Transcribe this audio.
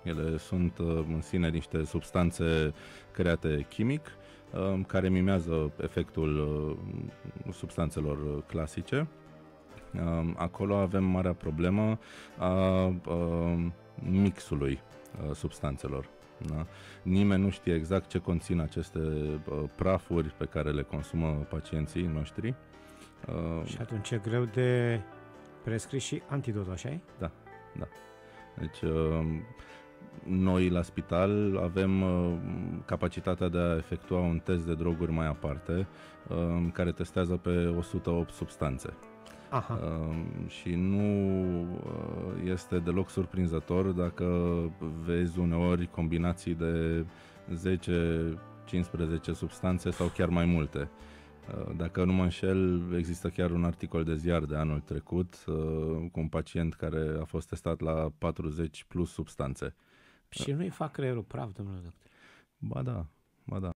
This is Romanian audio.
Ele sunt în sine niște substanțe create chimic, care mimează efectul substanțelor clasice. Acolo avem marea problemă a mixului substanțelor. Da? Nimeni nu știe exact ce conțin aceste prafuri pe care le consumă pacienții noștri. Și atunci e greu de prescris și antidot, așa-i? Da, da. Deci noi la spital avem capacitatea de a efectua un test de droguri mai aparte, care testează pe 108 substanțe. Aha. Și nu este deloc surprinzător dacă vezi uneori combinații de 10-15 substanțe sau chiar mai multe. Dacă nu mă înșel, există chiar un articol de ziar de anul trecut cu un pacient care a fost testat la 40 plus substanțe. Și nu-i fac creierul praf, domnule doctor? Ba da, ba da.